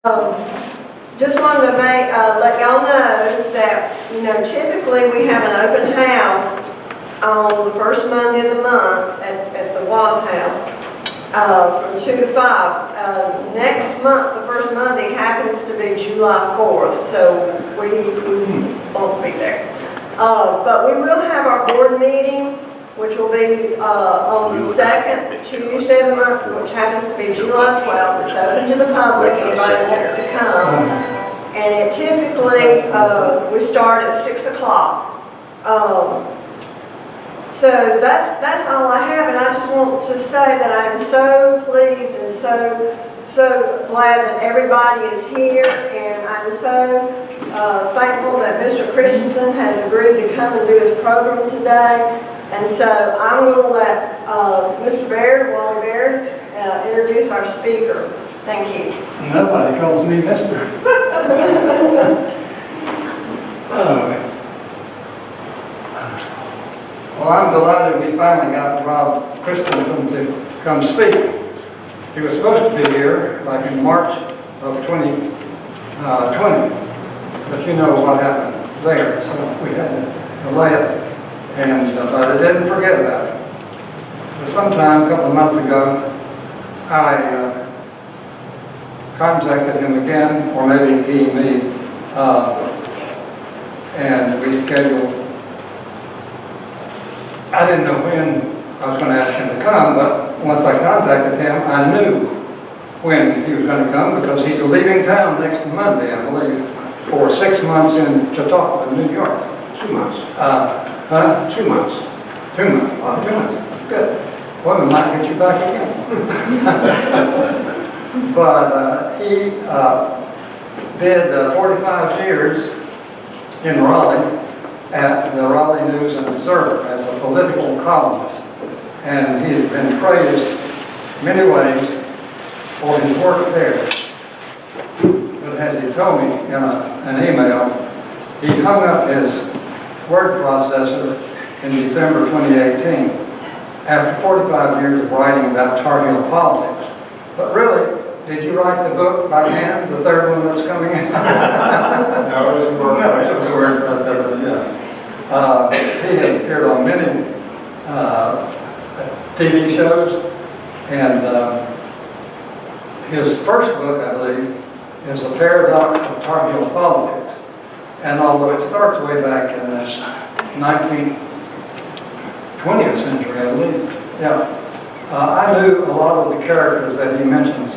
Um, just wanted to let y'all know that, typically we have an open house on the first Monday of the month at the Watts House from 2 to 5. Next month, the first Monday happens to be July 4th, so we won't be there. But we will have our board meeting, which will be on the second Tuesday of the month, which happens to be July 12th. It's open to the public, anybody wants to come. And it typically, we start at 6 o'clock. So that's all I have, and I just want to say that I'm so pleased and so glad that everybody is here, and I'm so thankful that Mr. Christensen has agreed to come and do his program today. And so I'm going to let Mr. Baird, Wally Baird, introduce our speaker. Thank you. Nobody calls me Mr. Well, I'm delighted we finally got Rob Christensen to come speak. He was supposed to be here like in March of 2020, but you know what happened there, so we had to delay it. And but I didn't forget about it. But sometime a couple of months ago, I contacted him again, or maybe he me, and we scheduled. I didn't know when I was going to ask him to come, but once I contacted him, I knew when he was going to come because he's leaving town next Monday, I believe, for 6 months in Chautauqua, New York. 2 months. Huh? 2 months. 2 months. Oh, 2 months. Good. Well, we might get you back again. But he did 45 years in Raleigh at the Raleigh News and Observer as a political columnist. And he has been praised many ways for his work there. But as he told me in an email, he hung up his word processor in December 2018 after 45 years of writing about Tarheel politics. But really, did you write the book by hand, the third one that's coming in? No, it was a word processor. It was a word processor, yeah. He has appeared on many TV shows, and his first book, I believe, is The Paradox of Tarheel Politics. And although it starts way back in the 20th century, I believe, yeah, I knew a lot of the characters that he mentions.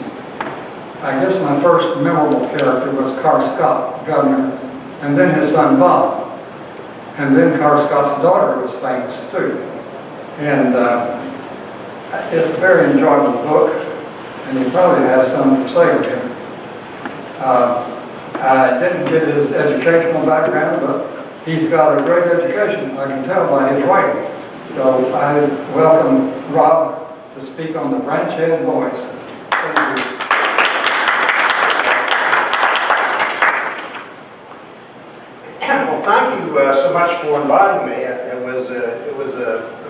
I guess my first memorable character was Carr Scott, governor, and then his son Bob. And then Carr Scott's daughter was famous too. And it's a very enjoyable book, and he probably has something to say to him. I didn't get his educational background, but he's got a great education, I can tell by his writing. So I welcome Rob to speak on the Branchhead voice. Thank you. Well, thank you so much for inviting me. It was a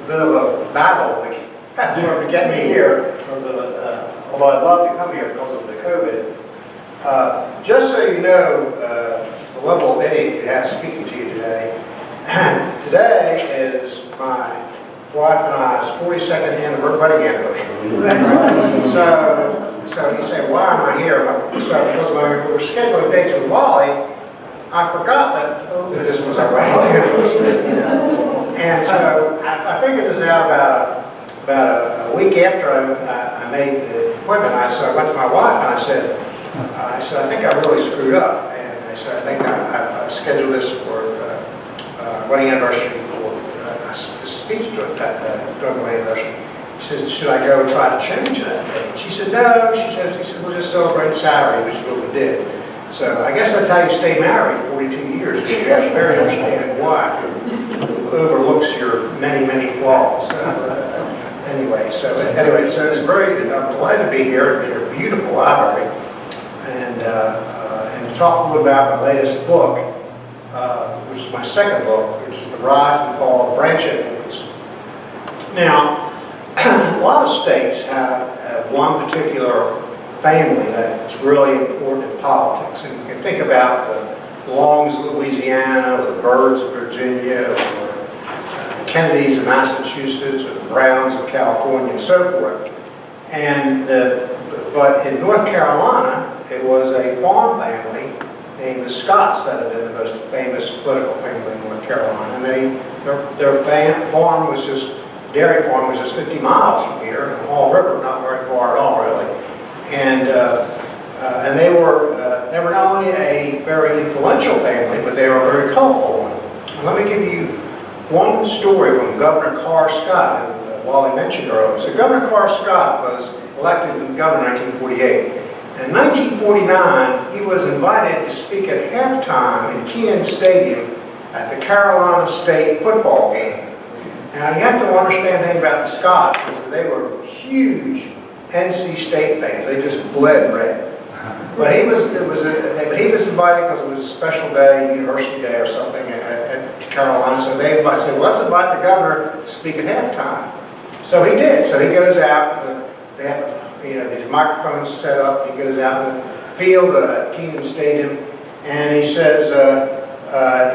bit of a battle to get me here, because although I'd love to come here because of the COVID. Just so you know, the level of idiot you have speaking to you today. Today is my wife and I's 42nd wedding anniversary. So you say, why am I here? So because when we were scheduling dates with Wally, I forgot that this was our wedding anniversary. And so I figured this out about a week after I made the appointment. So I went to my wife and I said, I think I really screwed up. And I said, I think I've scheduled this for wedding anniversary for a speech during the wedding anniversary. She says, should I go and try to change that date? She said, no. She said, we'll just celebrate Saturday, which is what we did. So I guess that's how you stay married 42 years. You have a very understanding wife who overlooks your many, many flaws. Anyway, so it's great, and I'm delighted to be here in your beautiful library, and to talk a little about my latest book, which is my second book, which is The Rise and Fall of Branchhead Movements. Now, a lot of states have one particular family that's really important in politics. And you can think about the Longs of Louisiana, or the Byrds of Virginia, or the Kennedys of Massachusetts, or the Browns of California, and so forth. But in North Carolina, it was a farm family named the Scotts that had been the most famous political family in North Carolina. And their farm was just, dairy farm was just 50 miles from here, in the Hall River, not very far at all, really. And they were not only a very influential family, but they were a very colorful one. And let me give you one story from Governor Carr Scott, who Wally mentioned earlier. So Governor Carr Scott was elected governor in 1948. In 1949, he was invited to speak at halftime in Kenan Stadium at the Carolina State football game. Now, you have to understand the thing about the Scots is that they were huge NC State fans. They just bled red. But he was invited because it was a special day, University Day or something at Carolina. So they said, well, let's invite the governor to speak at halftime. So he did. So he goes out. They have these microphones set up. He goes out in the field at Kenan Stadium, and he says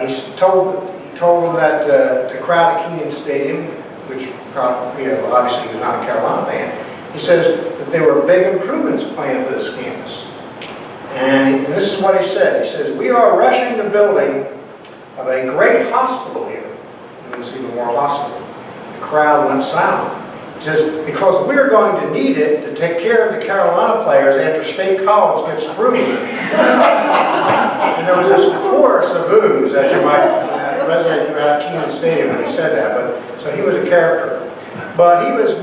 he told them that the crowd at Kenan Stadium, which obviously was not a Carolina fan, he says that there were big improvements planned for this campus. And this is what he said. He says, "We are rushing the building of a great hospital here." And there was even more hospital. The crowd went silent. He says, "Because we're going to need it to take care of the Carolina players after State College gets through." And there was this chorus of boos, as you might resonate throughout Kenan Stadium when he said that. But so he was a character. But he was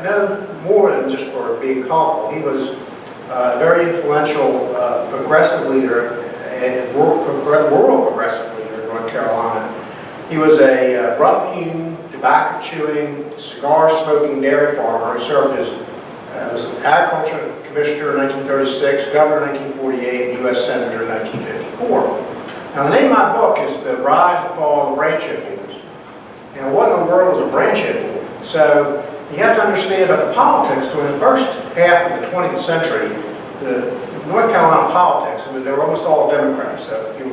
known more than just for being colorful. He was a very influential progressive leader, and rural progressive leader in North Carolina. He was a rough-hewn, tobacco-chewing, cigar-smoking dairy farmer who served as was an agriculture commissioner in 1936, governor in 1948, and U.S. senator in 1954. Now, the name of my book is The Rise and Fall of the Branchhead Boys. Now, what in the world was a Branchhead boy? So, you have to understand about the politics. During the first half of the 20th century, the North Carolina politics, they were almost all Democrats. So if you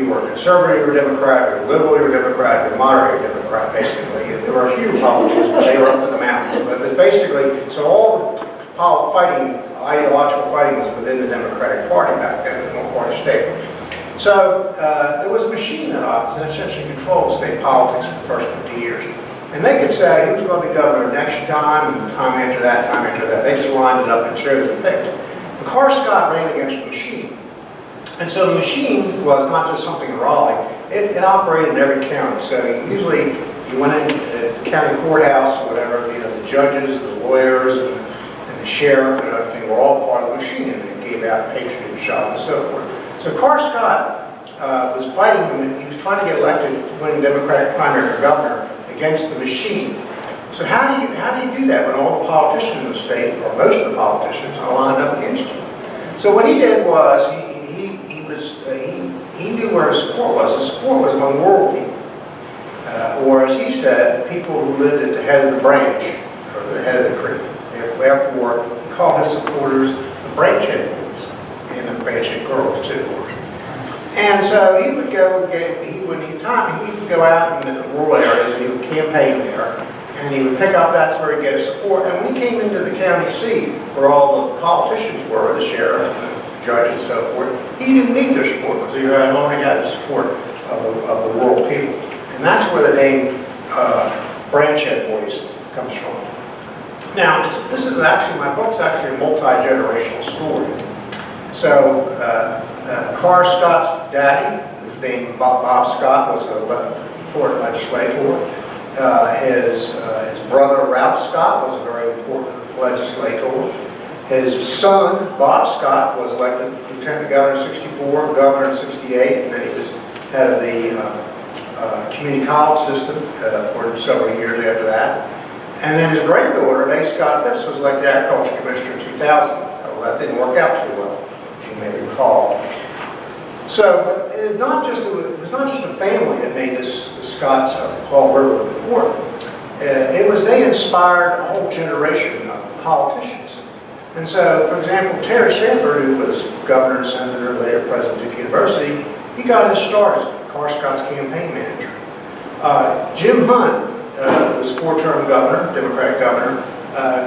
were conservative or Democrat, or liberal or Democrat, or moderate or Democrat, basically. There were a few Republicans, but they were up in the mountains. But it was basically, so all the fighting, ideological fighting was within the Democratic Party back then, in one party state. So there was a machine that essentially controlled state politics for the first 50 years. And they could say he was going to be governor next time, and the time after that, time after that. They just lined it up and chose and picked. And Carr Scott ran against the machine. And so the machine was not just something in Raleigh. It operated in every county. So usually you went into the county courthouse or whatever, the judges, the lawyers, and the sheriff and everything were all part of the machine. And they gave out patronage shot and so forth. So Carr Scott was fighting, he was trying to get elected to win the Democratic primary for governor against the machine. So how do you do that when all the politicians in the state, or most of the politicians, are lined up against you? So what he did was he knew where his support was. His support was among rural people, or as he said, people who lived at the head of the branch or the head of the creek. Therefore, he called his supporters the Branchhead boys and the Branchhead girls too. And so he would go out in the rural areas and he would campaign there, and he would pick up, that's where he'd get his support. And when he came into the county seat, where all the politicians were, the sheriff and the judge and so forth, he didn't need their support because he already had the support of the rural people. And that's where the name Branchhead Boys comes from. Now, this is actually, my book's actually a multi-generational story. So, Carr Scott's daddy, whose name Bob Scott, was a Florida legislator. His brother Ralph Scott was a very important legislator. His son Bob Scott was elected lieutenant governor in '64, governor in '68, and then he was head of the community college system for several years after that. And then his granddaughter, May Scott Phipps, was elected agriculture commissioner in 2000. Well, that didn't work out too well, as you may recall. So it was not just a family that made the Scotts Hall River important. They inspired a whole generation of politicians. And so, for example, Terry Sanford, who was governor and senator, later president of Duke University, he got his start as Carr Scott's campaign manager. Jim Hunt, who was four-term governor, Democratic governor,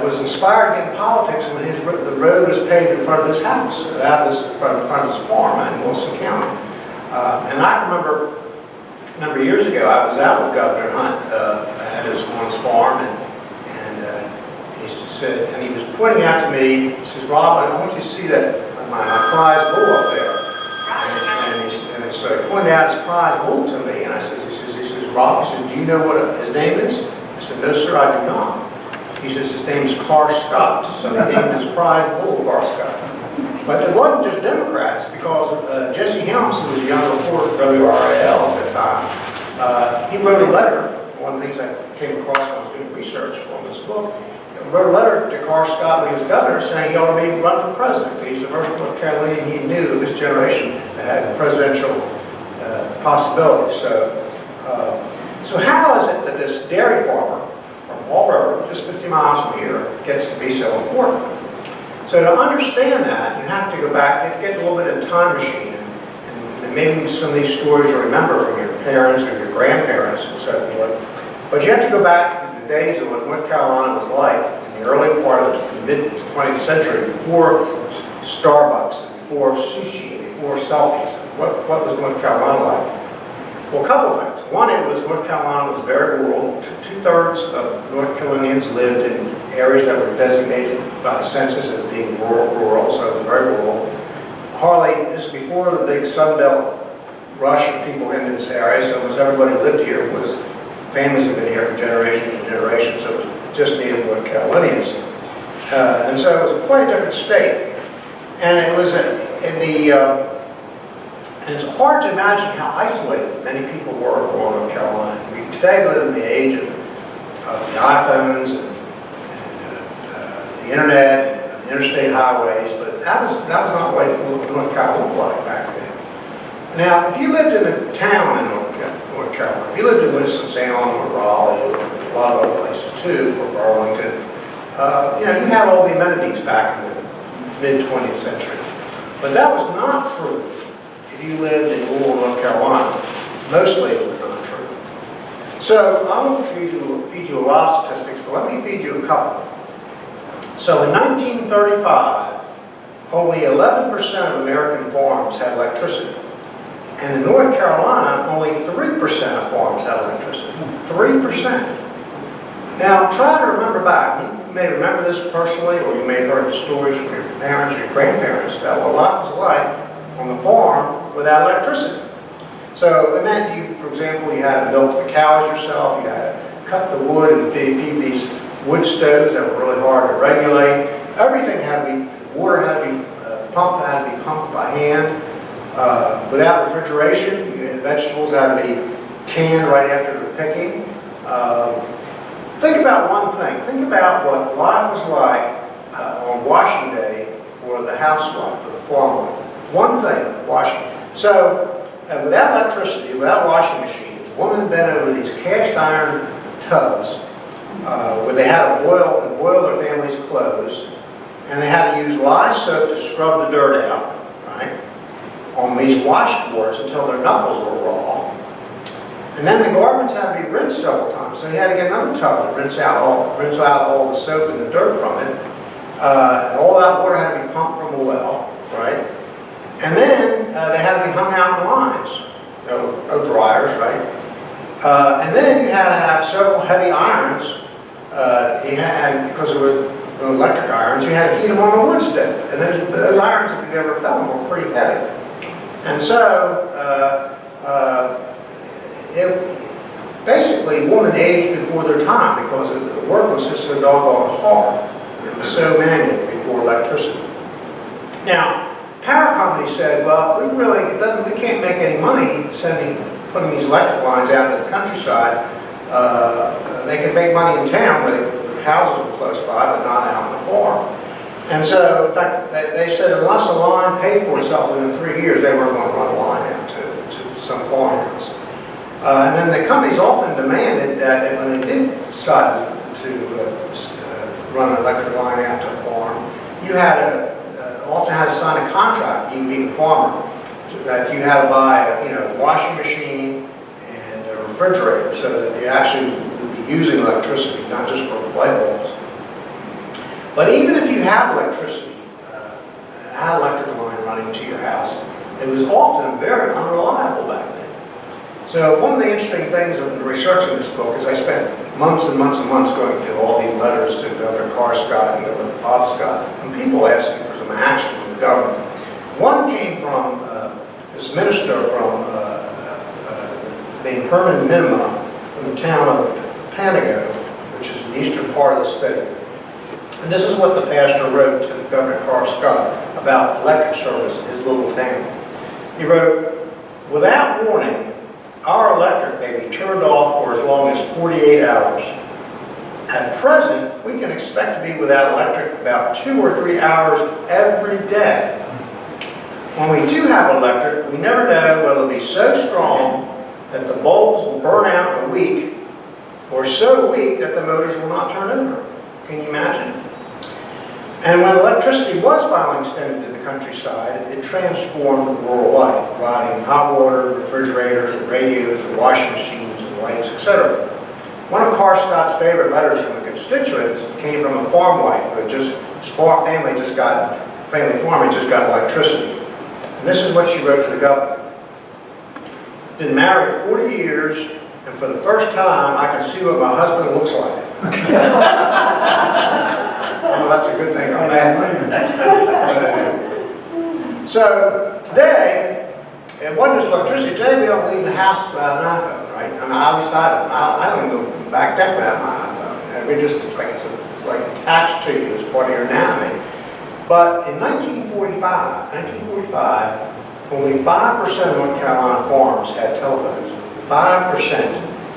was inspired to get in politics when the road was paved in front of his house. That was in front of his farm in Wilson County. And I remember a number of years ago, I was out with Governor Hunt at on his farm, and he said, and he was pointing out to me, he says, "Rob, I want you to see that my prize bull up there." And so he pointed out his prize bull to me, and I said, he says, "Rob," he said, "do you know what his name is?" I said, "No, sir, I do not." He says, "His name is Carr Scott." So he named his prize bull Carr Scott. But it wasn't just Democrats, because Jesse Helms, who was a young reporter at WRAL at the time, he wrote a letter. One of the things I came across when I was doing research on this book, he wrote a letter to Carr Scott when he was governor saying he ought to be run for president. He's the first North Carolinian he knew of his generation that had presidential possibilities. So how is it that this dairy farmer from Fall River, just 50 miles from here, gets to be so important? So to understand that, you have to go back, you have to get a little bit of a time machine, and maybe some of these stories you remember from your parents or your grandparents and so forth. But you have to go back to the days of what North Carolina was like in the early part of the mid-20th century, before Starbucks, and before sushi, and before selfies. What was North Carolina like? Well, a couple of things. One, North Carolina was very rural. Two-thirds of North Carolinians lived in areas that were designated by the census as being rural, so it was very rural. This is before the big Sun Belt rush of people into this area, so almost everybody who lived here was, families have been here for generations and generations, so it was just native North Carolinians. And so it was quite a different state. And it was and it's hard to imagine how isolated many people were in North Carolina. We today live in the age of the iPhones and the internet, and the interstate highways, but that was not what North Carolina looked like back then. Now, if you lived in a town in North Carolina, if you lived in Winston-Salem or Raleigh, or a lot of other places too, or Burlington, you had all the amenities back in the mid-20th century. But that was not true if you lived in rural North Carolina. Mostly it was not true. So I won't feed you a lot of statistics, but let me feed you a couple. So in 1935, only 11% of American farms had electricity. And in North Carolina, only 3% of farms had electricity. 3%. Now, try to remember back. You may remember this personally, or you may have heard the stories from your parents or your grandparents about what life was like on the farm without electricity. So it meant you, for example, you had to milk the cows yourself, you had to cut the wood and feed these wood stoves that were really hard to regulate. Everything had to be, water had to be pumped by hand. Without refrigeration, vegetables had to be canned right after the picking. Think about one thing. Think about what life was like on washing day for the housewife, for the farmer. One thing, washing. So, without electricity, without washing machines, women bent over these cast iron tubs where they had to boil their family's clothes, and they had to use lye soap to scrub the dirt out, right, on these washboards until their knuckles were raw. And then the garments had to be rinsed several times, so you had to get another tub to rinse out all the soap and the dirt from it. All that water had to be pumped from a well, right? And then they had to be hung out in lines, no dryers, right? And then you had to have several heavy irons. Because there were no electric irons, you had to heat them on a wood stove. And those irons, if you've ever felt them, were pretty heavy. And so, basically, women aged before their time because the work was just so doggone hard. It was so manual before electricity. Now, power companies said, well, we can't make any money putting these electric lines out in the countryside. They could make money in town where the houses were close by, but not out on the farm. And so, in fact, they said unless a line paid for itself within 3 years, they weren't going to run a line out to some farmhouse. And then the companies often demanded that when they did decide to run an electric line out to a farm, you you had often had to sign a contract, you being a farmer, that you had to buy a washing machine and a refrigerator so that you actually would be using electricity, not just for light bulbs. But even if you had electricity, had an electric line running to your house, it was often very unreliable back then. So one of the interesting things in researching this book is I spent months and months and months going through all these letters to Governor Scott and Governor Scott, and people asking for some action from the government. One came from this minister from named Herman Minima from the town of Panago, which is the eastern part of the state. And this is what the pastor wrote to the Governor Scott about electric service in his little town. He wrote, "Without warning, our electric may be turned off for as long as 48 hours. At present, we can expect to be without electric about 2 or 3 hours every day. When we do have electric, we never know whether it'll be so strong that the bulbs will burn out in a week, or so weak that the motors will not turn over." Can you imagine? And when electricity was finally extended to the countryside, it transformed rural life, providing hot water, refrigerators, and radios, and washing machines, and lights, etc. One of Scott's favorite letters from the constituents came from a farm wife who had his family just got electricity. And this is what she wrote to the governor. "Been married 40 years, and for the first time I can see what my husband looks like." Well, that's a good thing or a bad thing. So today, it wasn't just electricity. Today we don't leave the house without an iPhone, right? I mean, at least I don't even go back then without my iPhone. And it's like attached to you as part of your anatomy. But in 1945, only 5% of North Carolina farms had telephones. 5%.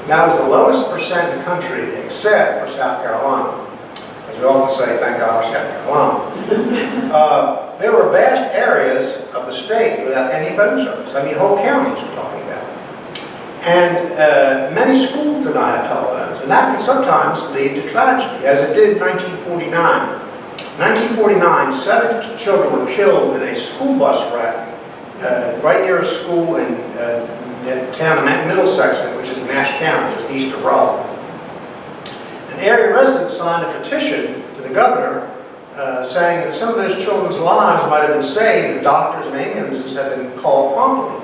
That was the lowest percent in the country except for South Carolina. As we often say, thank God for South Carolina. There were vast areas of the state without any phone service. I mean, whole counties we're talking about. And many schools did not have telephones, and that could sometimes lead to tragedy, as it did in 1949. 1949, 7 children were killed in a school bus wreck right near a school in the town of Middlesex, which is Nash County, just east of Raleigh. An area resident signed a petition to the governor saying that some of those children's lives might have been saved if doctors and ambulances had been called promptly.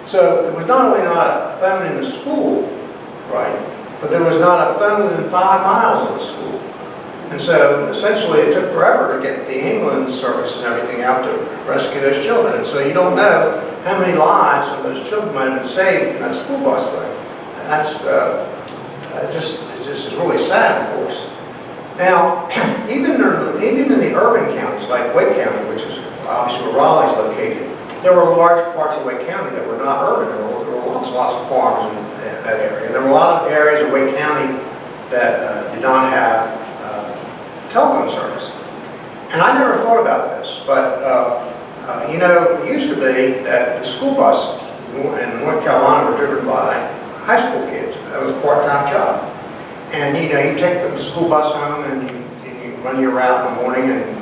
So there was not only not a phone in the school, right, but there was not a phone within 5 miles of the school. And so essentially it took forever to get the ambulance service and everything out to rescue those children. And so you don't know how many lives of those children might have been saved in that school bus thing. And that's it just is really sad, of course. Now, even in the urban counties like Wake County, which is obviously where Raleigh's located, there were large parts of Wake County that were not urban. There were lots of farms in that area. There were a lot of areas of Wake County that did not have telephone service. And I never thought about this, but it used to be that the school bus in North Carolina were driven by high school kids. That was a part-time job. And you take the school bus home and you run your route in the morning and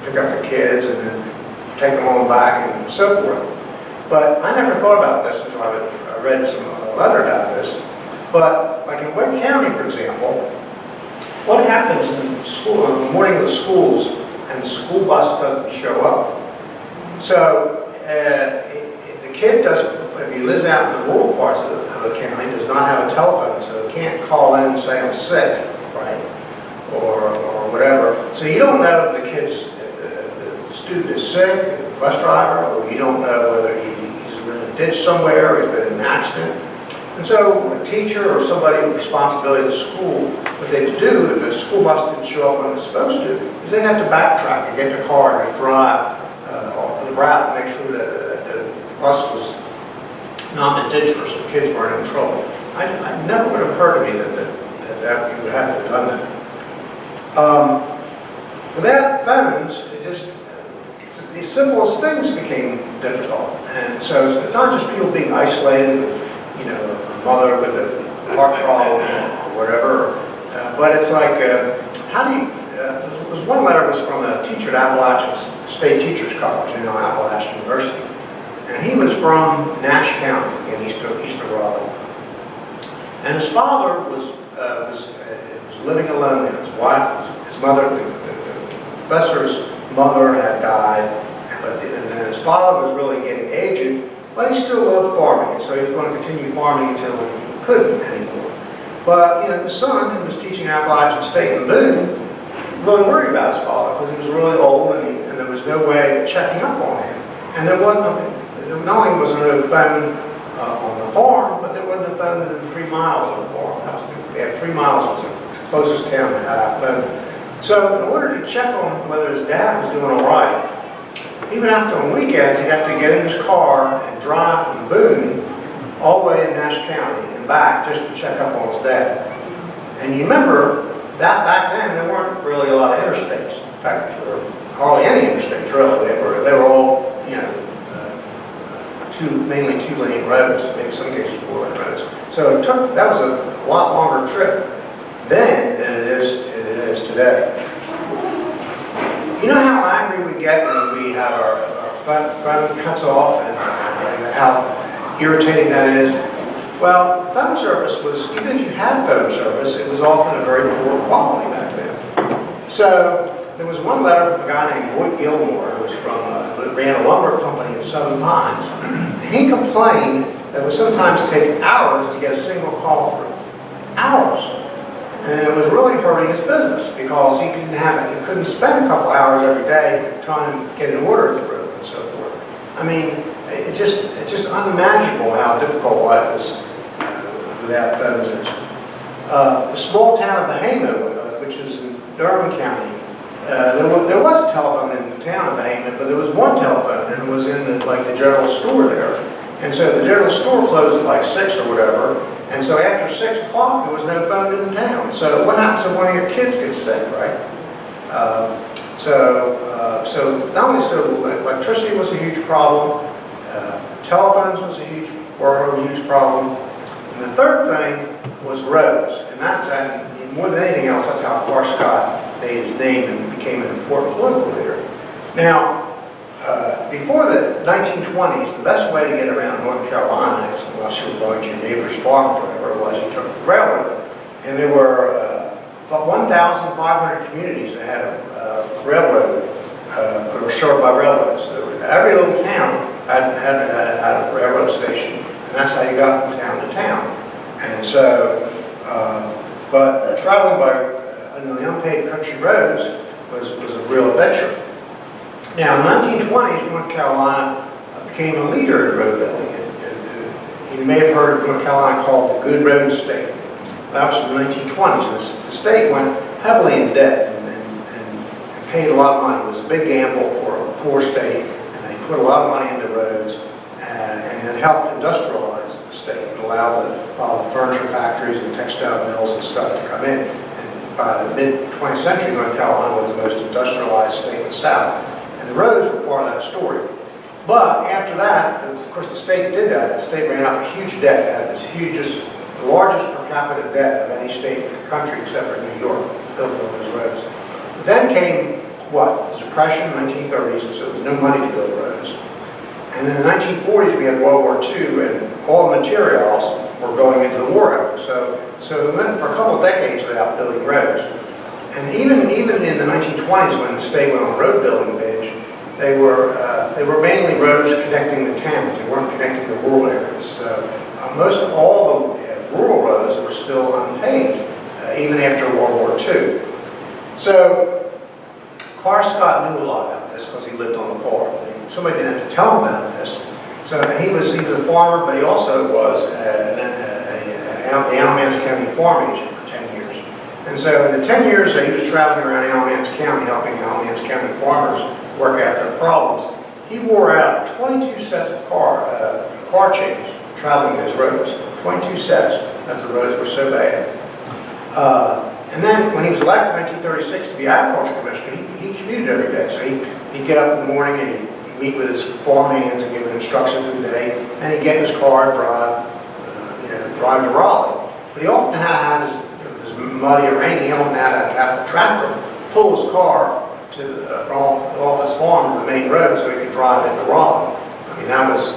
pick up the kids and then take them home back and so forth. But I never thought about this until I read some letter about this. But like in Wake County, for example, what happens in the school on the morning of the schools and the school bus doesn't show up? So the kid if he lives out in the rural parts of the county, does not have a telephone, so he can't call in and say I'm sick, right, or whatever. So you don't know if the student is sick, the bus driver, or you don't know whether he's in a ditch somewhere, or he's been in an accident. And so a teacher or somebody with responsibility at the school, what they do if the school bus didn't show up when it's supposed to, is they'd have to backtrack and get in the car and drive the route to make sure that the bus was not in a ditch or some kids weren't in trouble. I never would have occurred to me that you would have to have done that. Without phones, the simplest things became difficult. And so it's not just people being isolated with, a mother with a heart problem or whatever, but it's like, how do you, was one letter was from a teacher at Appalachian State Teachers College, now Appalachian University. And he was from Nash County in east of Raleigh. And his father was living alone now. His wife, his mother, the professor's mother had died, and then his father was really getting aged, but he still loved farming, and so he was going to continue farming until he couldn't anymore. But, the son, who was teaching Appalachian State in Boone, really worried about his father because he was really old and there was no way of checking up on him. And there wasn't, not only was there no phone on the farm, but there wasn't a phone within 3 miles of the farm. They had 3 miles was the closest town that had a phone. So in order to check on whether his dad was doing all right, even after on weekends, he'd have to get in his car and drive from Boone all the way to Nash County and back just to check up on his dad. And you remember that back then there weren't really a lot of interstates. In fact, there were hardly any interstates really. They were all mainly 2-lane roads, maybe some cases 4-lane roads. So that was a lot longer trip then than it is today. You know how angry we get when we have our phone cuts off and how irritating that is? Well, phone service was, even if you had phone service, it was often a very poor quality back then. So there was one letter from a guy named Boyd Gilmore, who ran a lumber company in Southern Pines. He complained that it would sometimes take hours to get a single call through. Hours. And it was really hurting his business because he couldn't spend a couple hours every day trying to get an order through and so forth. I mean, it's just unimaginable how difficult life is without phones. The small town of Bahama, which is in Durham County, there was a telephone in the town of Bahama, but there was one telephone, and it was in the general store there. And so the general store closed at like 6 or whatever, and so after 6 o'clock, there was no phone in the town. So what happens if one of your kids gets sick, right? So not only electricity was a huge problem, telephones was a huge problem, and the third thing was roads, and that's more than anything else, that's how Clark Scott made his name and became an important political leader. Now, before the 1920s, the best way to get around North Carolina, unless you were going to your neighbor's farm or whatever it was, you took the railroad. And there were about 1,500 communities that had a railroad, that were served by railroads. Every little town had a railroad station, and that's how you got from town to town. And so, but traveling by the unpaved country roads was a real adventure. Now, in the 1920s, North Carolina became a leader in road building. And you may have heard of North Carolina called the Good Road State. That was in the 1920s. And the state went heavily in debt and paid a lot of money. It was a big gamble for a poor state, and they put a lot of money into roads, and it helped industrialize the state and allow all the furniture factories and textile mills and stuff to come in. And by the mid-20th century, North Carolina was the most industrialized state in the South. And the roads were part of that story. But after that, of course the state did that. The state ran out of huge debt. It had this the largest per capita debt of any state in the country except for New York, built on those roads. But then came, the Depression in the 1930s, and so there was no money to build roads. And in the 1940s, we had World War II, and all the materials were going into the war effort. So we went for a couple of decades without building roads. And even in the 1920s, when the state went on a road building binge, they were mainly roads connecting the towns. They weren't connecting the rural areas. Most of all the rural roads were still unpaved, even after World War II. So Clark Scott knew a lot about this because he lived on the farm. Somebody didn't have to tell him about this. So he was a farmer, but he also was the Alamance County farm agent for 10 years. And so in the 10 years that he was traveling around Alamance County, helping Alamance County farmers work out their problems, he wore out 22 sets of car chains traveling those roads. 22 sets, as the roads were so bad. And then when he was elected in 1936 to be agriculture commissioner, he commuted every day. So he'd get up in the morning and he'd meet with his farm hands and give them instructions for the day, and he'd get in his car and drive to Raleigh. But he often had to have his muddy or rainy, he often had to have a tractor pull his car from off his farm to the main road so he could drive into Raleigh. I mean, that was,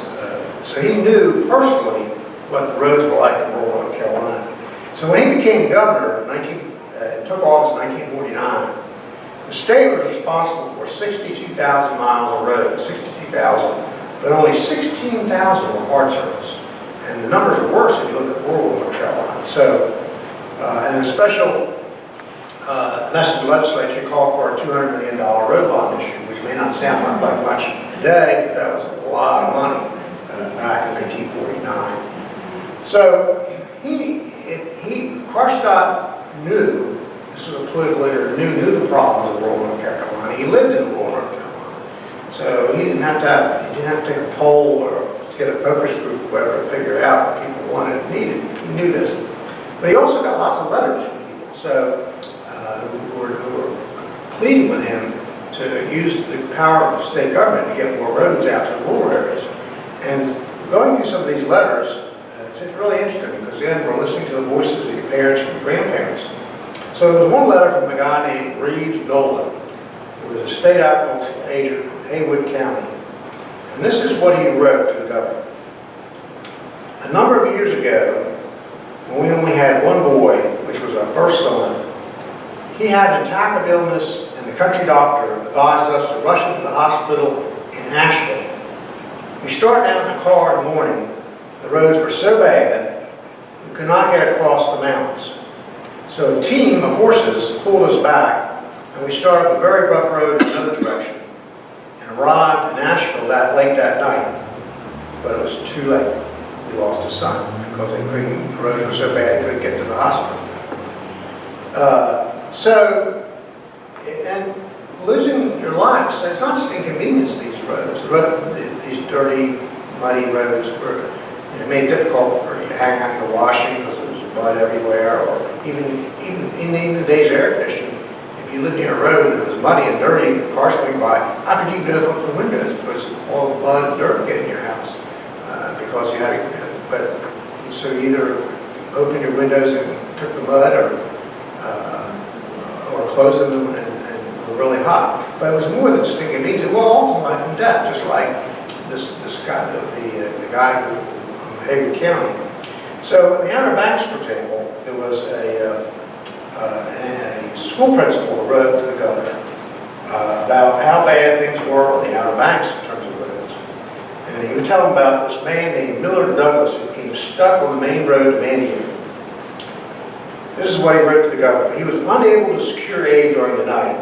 so he knew personally what the roads were like in rural North Carolina. So when he became governor, took office in 1949, the state was responsible for 62,000 miles of road, 62,000, but only 16,000 were hard surface. And the numbers are worse if you look at rural North Carolina. So, in a special message to the legislature called for a $200 million road bond issue, which may not sound like much today, but that was a lot of money back in 1949. So Karstad knew, this was a political leader, knew the problems of rural North Carolina. He lived in rural North Carolina. So he didn't have to take a poll or get a focus group or whatever to figure out what people wanted and needed. He knew this. But he also got lots of letters from people who were pleading with him to use the power of the state government to get more roads out to the rural areas. And going through some of these letters, it's really interesting because then we're listening to the voices of your parents and your grandparents. So there was one letter from a guy named Reeves Nolan, who was a state agricultural agent from Haywood County. And this is what he wrote to the governor. A number of years ago, when we only had one boy, which was our first son, he had an attack of illness and the country doctor advised us to rush him to the hospital in Asheville. We started out in the car in the morning. The roads were so bad, we could not get across the mountains. So a team of horses pulled us back, and we started a very rough road in another direction, and arrived in Asheville late that night. But it was too late. We lost a son because the roads were so bad he couldn't get to the hospital. And losing your life, so it's not just inconvenience, these roads. These dirty, muddy roads were made it difficult for you to hang out your washing because there was mud everywhere, or even in the days of air conditioning, if you lived near a road and it was muddy and dirty, the cars coming by, how could you even open up the windows because all the mud and dirt would get in your house? Because you had to, so you either opened your windows and took the mud or closed them and were really hot. But it was more than just inconvenience. It was often life and death, just like this guy, the guy from Haywood County. So in the Outer Banks, for example, there was a school principal who wrote to the governor about how bad things were on the Outer Banks in terms of roads. And he would tell him about this man named Millard Douglas who became stuck on the main road to Mandiant. This is what he wrote to the governor. He was unable to secure aid during the night,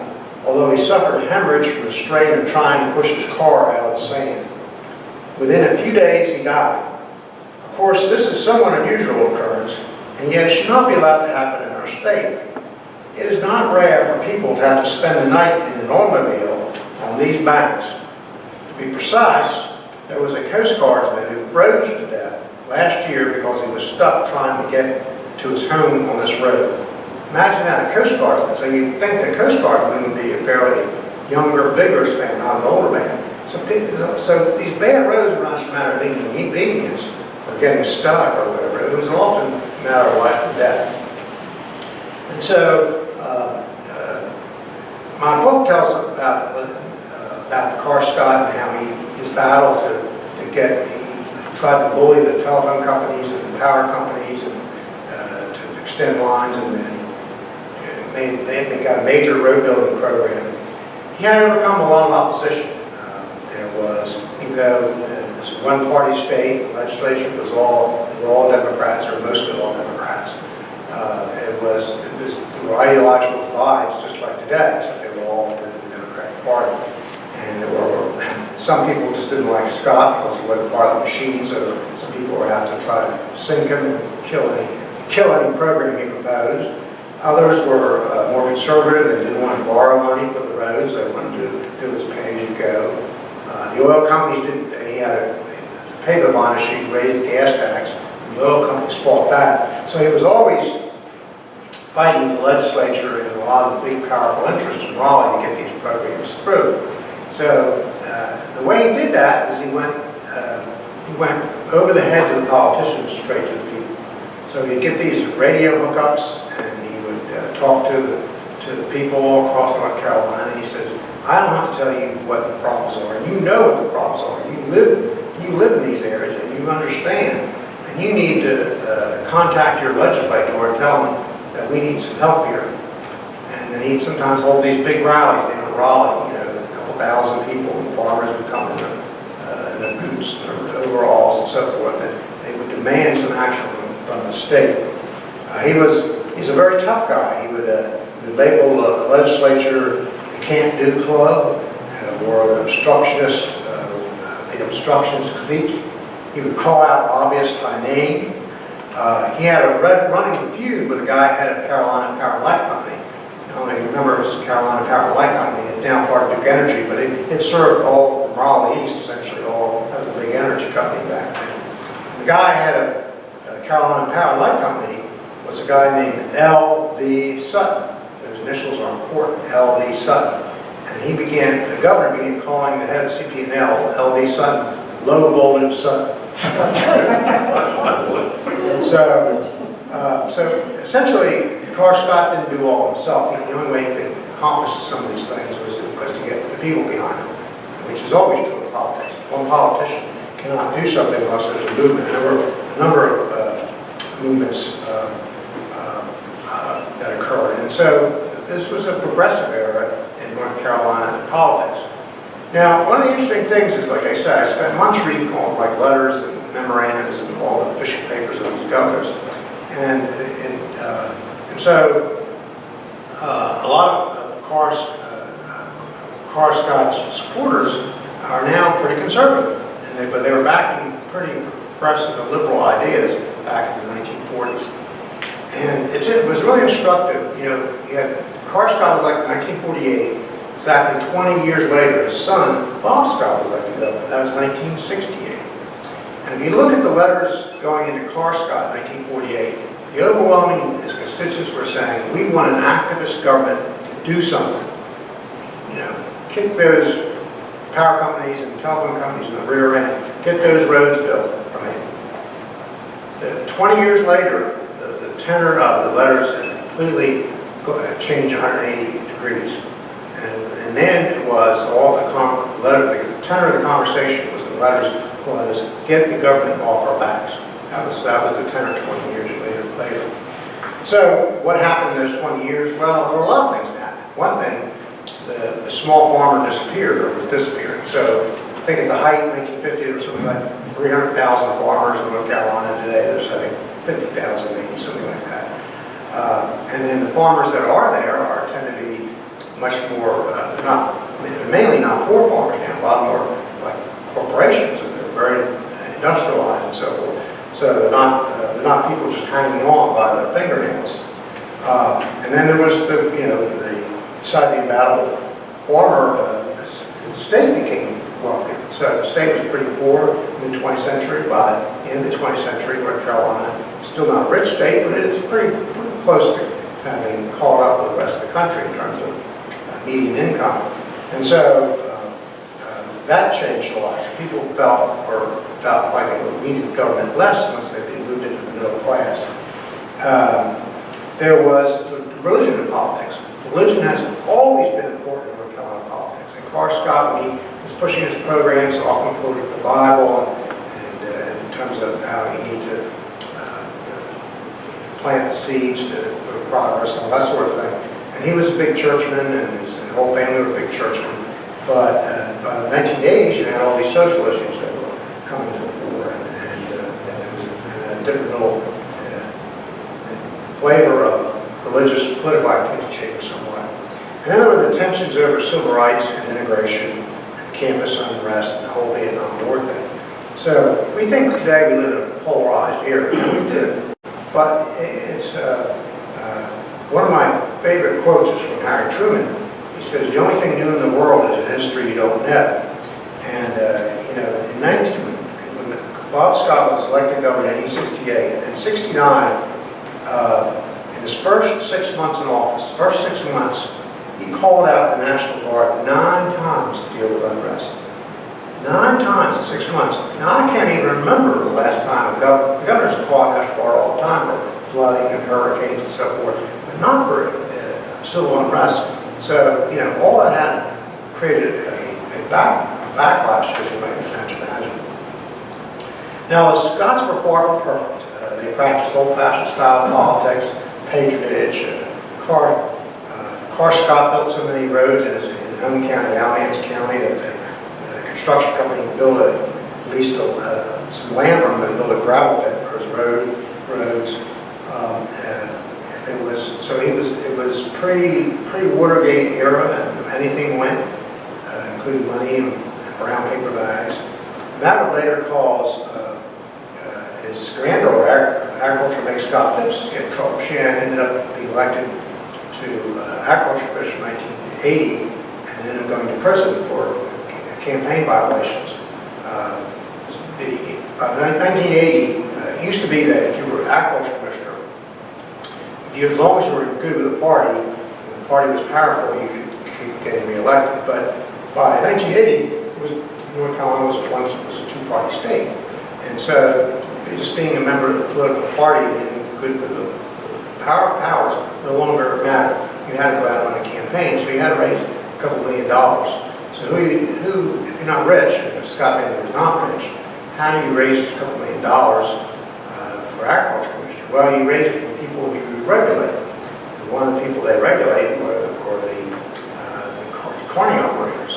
although he suffered a hemorrhage from the strain of trying to push his car out of the sand. Within a few days, he died. Of course, this is somewhat unusual occurrence, and yet it should not be allowed to happen in our state. It is not rare for people to have to spend the night in an automobile on these banks. To be precise, there was a Coast Guardsman who froze to death last year because he was stuck trying to get to his home on this road. Imagine that, a Coast Guardsman. So you'd think the Coast Guardsman would be a fairly younger, vigorous man, not an older man. So these bad roads were not just a matter of inconvenience or getting stuck or whatever. It was often a matter of life and death. And so my book tells about Karstad and how his battle to get, he tried to bully the telephone companies and the power companies and to extend lines, and they got a major road building program. He had to overcome a lot of opposition. There was, even though this one-party state, the legislature they were all Democrats, or mostly all Democrats. There were ideological divides just like today, except they were all within the Democratic Party. And there were some people just didn't like Scott because he wasn't part of the machine, so some people were out to try to sink him and kill any program he proposed. Others were more conservative and didn't want to borrow money for the roads. They wanted to do this pay-as-you-go. The oil companies he had to pay the bond issue, raise the gas tax, and the oil companies fought that. So he was always fighting the legislature and a lot of the big, powerful interests in Raleigh to get these programs through. So the way he did that is he went over the heads of the politicians straight to the people. So he'd get these radio hookups and he would talk to the people all across North Carolina. He says, I don't have to tell you what the problems are. You know what the problems are. You live in these areas and you understand. And you need to contact your legislator and tell them that we need some help here. And then he'd sometimes hold these big rallies down in Raleigh, you know, a couple thousand people, and farmers would come in their boots and their overalls and so forth, and they would demand some action from the state. He's a very tough guy. He would label the legislature the can't-do club, or the obstructionist clique. He would call out lobbyists by name. He had a running feud with a guy head of Carolina Power and Light Company. I don't know if you remember, it was Carolina Power and Light Company. It's now part of Duke Energy, but it served all from Raleigh East, essentially. That was a big energy company back then. The guy head of Carolina Power and Light Company was a guy named L.D. Sutton. Those initials are important, L.D. Sutton. And the governor began calling the head of CP&L, L.D. Sutton, low voltage Sutton. So essentially, Scott didn't do all himself. The only way he could accomplish some of these things was to get the people behind him, which is always true in politics. One politician cannot do something unless there's a movement. There were a number of movements that occurred. And so this was a progressive era in North Carolina politics. Now, one of the interesting things is, like I said, I spent months reading all like letters and memorandums and all the official papers of these governors. And so a lot of Scott's supporters are now pretty conservative, but they were backing pretty progressive and liberal ideas back in the 1940s. And it was really instructive. You know, Scott was elected in 1948. Exactly 20 years later, his son, Bob Scott, was elected governor. That was 1968. And if you look at the letters going into Scott in 1948, the overwhelming, his constituents were saying, we want an activist government to do something. You know, kick those power companies and telephone companies in the rear end, get those roads built, right? 20 years later, the tenor of the letters had completely changed 180 degrees. And then it was all the tenor of the conversation was the letters was get the government off our backs. That was the tenor 20 years later. So what happened in those 20 years? Well, there were a lot of things that happened. One thing, the small farmer disappeared or was disappearing. So I think at the height, 1950, there was something like 300,000 farmers in North Carolina. Today there's, I think, 50,000 maybe, something like that. And then the farmers that are there tend to be much more, mainly not poor farmers now, a lot more like corporations, and they're very industrialized and so forth. So they're not people just hanging on by their fingernails. And then there was the side of the embattled farmer, the state became wealthy. So the state was pretty poor in the 20th century. By the end of the 20th century, North Carolina, still not a rich state, but it is pretty close to having caught up with the rest of the country in terms of median income. And so that changed a lot. So people felt like they needed government less once they moved into the middle class. There was the religion in politics. Religion has always been important in North Carolina politics. And Scott, when he was pushing his programs, often quoted the Bible and in terms of how you need to plant the seeds to progress and all that sort of thing. And he was a big churchman, and his whole family were big churchmen. But by the 1980s, you had all these social issues that were coming to the fore, and there was a different little flavor of religious political activity changed somewhat. And then there were the tensions over civil rights and integration, and campus unrest, and the whole Vietnam War thing. So we think today we live in a polarized era, and we do. But it's one of my favorite quotes is from Harry Truman. He says, the only thing new in the world is a history you don't know. And, when Bob Scott was elected governor in 1968, in 1969, in his first 6 months in office, he called out the National Guard 9 times to deal with unrest. 9 times in 6 months. Now, I can't even remember the last time the governors call out National Guard all the time for flooding and hurricanes and so forth, but not for civil unrest. So, you know, all that had created a backlash, as you might imagine. Now, the Scots were far from perfect. They practiced old-fashioned style politics, patronage. Scott built so many roads in his home county, Alamance County, that a construction company built at least some land from him and built a gravel pit for his roads. It was pre-Watergate era, and anything went, including money and brown paper bags. That would later cause his granddaughter, agriculture make Scott Phipps, to get in trouble. She ended up being elected to agriculture commission in 1980 and ended up going to prison for campaign violations. By 1980, it used to be that if you were an agriculture commissioner, as long as you were good with the party, and the party was powerful, you could get re-elected. But by 1980, North Carolina was a two-party state. And so just being a member of the political party and good with the powers no longer mattered. You had to go out on a campaign, so you had to raise a couple $1 million. So if you're not rich, and if Scott Bailey was not rich, how do you raise a couple $1 million for agriculture commissioner? Well, you raise it from people who you regulate. And one of the people they regulate were the carny operators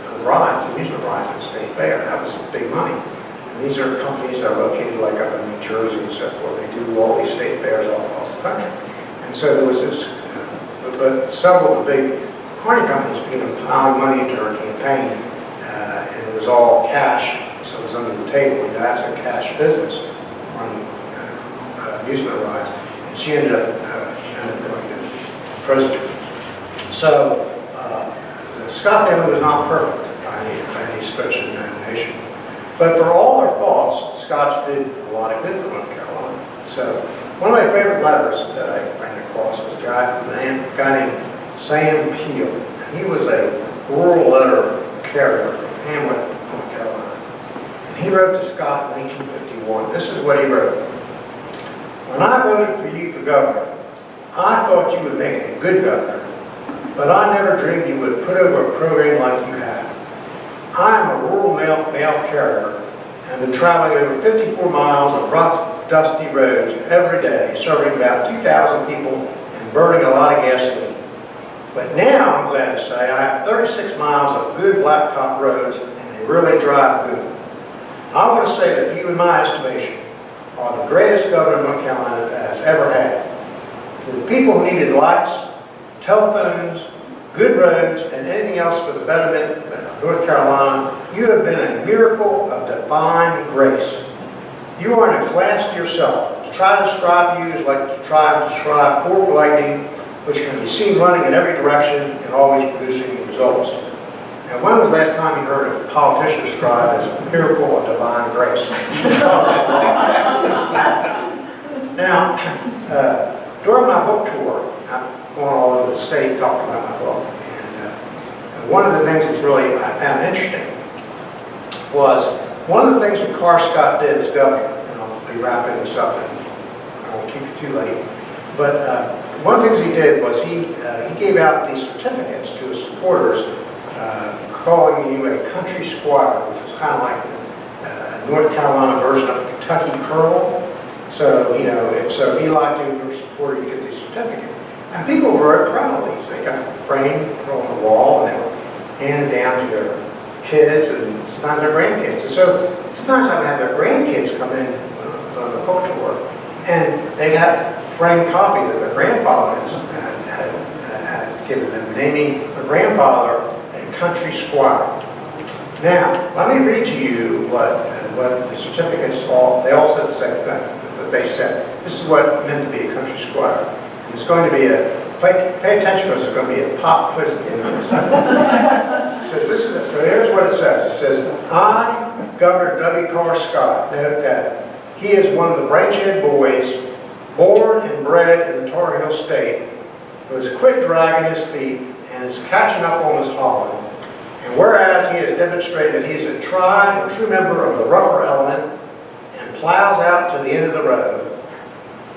for the rides, the amusement rides at the state fair. That was big money. And these are companies that are located like up in New Jersey and so forth. They do all these state fairs all across the country. And so there was this, but several of the big carny companies began piling money into her campaign, and it was all cash, so it was under the table. And that's a cash business, running amusement rides. And she ended up going to prison. So the Scott family was not perfect by any stretch of the imagination. But for all their faults, Scots did a lot of good for North Carolina. So one of my favorite letters that I ran across was a guy named Sam Peel. He was a rural letter carrier from Hamlet, North Carolina. And he wrote to Scott in 1851. This is what he wrote. When I voted for you for governor, I thought you would make a good governor, but I never dreamed you would put over a program like you have. I am a rural mail carrier and been traveling over 54 miles of rough, dusty roads every day, serving about 2,000 people and burning a lot of gasoline. But now, I'm glad to say, I have 36 miles of good blacktop roads, and they really drive good. I want to say that you, in my estimation, are the greatest governor North Carolina has ever had. To the people who needed lights, telephones, good roads, and anything else for the betterment of North Carolina, you have been a miracle of divine grace. You are in a class to yourself. To try to describe you is like to try to describe fork lightning, which can be seen running in every direction and always producing results. And when was the last time you heard a politician described as a miracle of divine grace? Now, during my book tour, I've gone all over the state talking about my book, and one of the things that's really I found interesting was one of the things that Carr Scott did as governor, and I'll be wrapping this up and I won't keep you too late, but one of the things he did was he gave out these certificates to his supporters, calling you a country squire, which was kind of like a North Carolina version of a Kentucky colonel. So, you know, so he liked you, your supporter, you get these certificates. And people were very proud of these. They got framed, put on the wall, and they were handed down to their kids and sometimes their grandkids. And so sometimes I would have their grandkids come in on the book tour, and they got framed copy that their grandfather had given them, naming their grandfather a country squire. Now, let me read to you what the certificates all, they all said the same thing. But they said, this is what it meant to be a country squire. And it's going to be pay attention because there's going to be a pop quiz at the end of this. So here's what it says. It says, I, Governor W. Carr Scott, note that he is one of the Branchhead boys, born and bred in the Tarheel state, who has quit dragging his feet and is catching up on his holland. And whereas he has demonstrated that he is a tried and true member of the rougher element and plows out to the end of the road,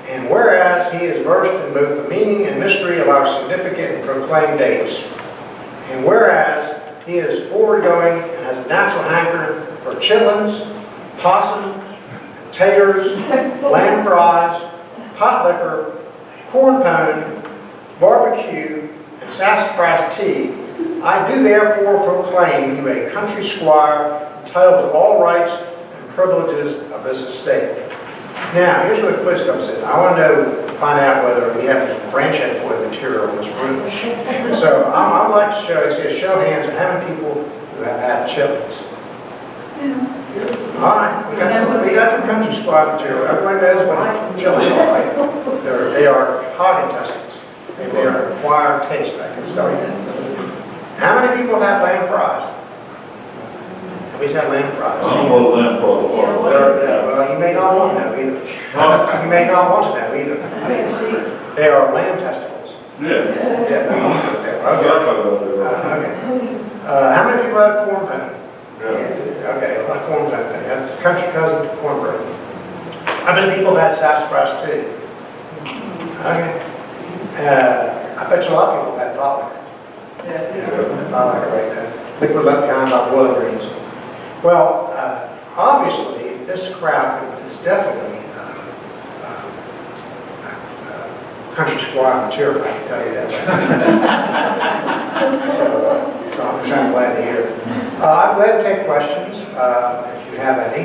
And whereas he is versed in both the meaning and mystery of our significant and proclaimed dates, and whereas he is forward-going and has a natural hankering for chitlins, possum, taters, lamb fries, hot liquor, corn pone, barbecue, and sassafras tea, I do therefore proclaim you a country squire entitled to all rights and privileges of this estate. Now, here's where the quiz comes in. I want to find out whether we have some Branchhead boy material in this room. So I would like to show, it says show hands of how many people who have had chitlins. All right, we got some country squad material. Everyone knows what chitlins are, right? They are hog intestines, and they are an acquired taste, I can tell you. How many people have had lamb fries? Nobody's had lamb fries. I don't know what lamb fries are. Well, you may not want to know either. You may not want to know either. They are lamb testicles. Yeah. Yeah. Okay. How many people have corn pone? Yeah. Okay, a lot of corn pone. That's country cousin to cornbread. How many people have had sassafras tea? Okay. I bet you a lot of people have had pot liquor. Yeah, pot liquor right there. Liquid left behind by boiling greens. Well, obviously, this crowd is definitely country squire material, I can tell you that. So I'm sure I'm glad to hear it. I'm glad to take questions if you have any.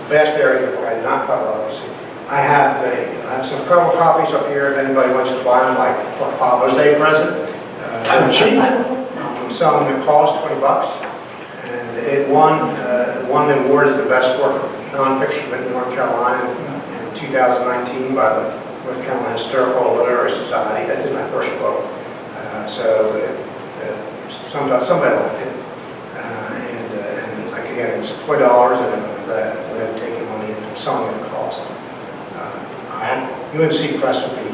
Vast areas of what I did not cover, obviously. I have some couple copies up here if anybody wants to buy them, like for a Father's Day present. I'm cheap. I'm selling them at cost, $20. And it won the award as the best work of nonfiction written in North Carolina in 2019 by the North Carolina Historical Literary Society. That's in my first book. Somebody will pick it. And like again, it's $20, and I'm glad to take your money and selling it at cost. UNC Press would be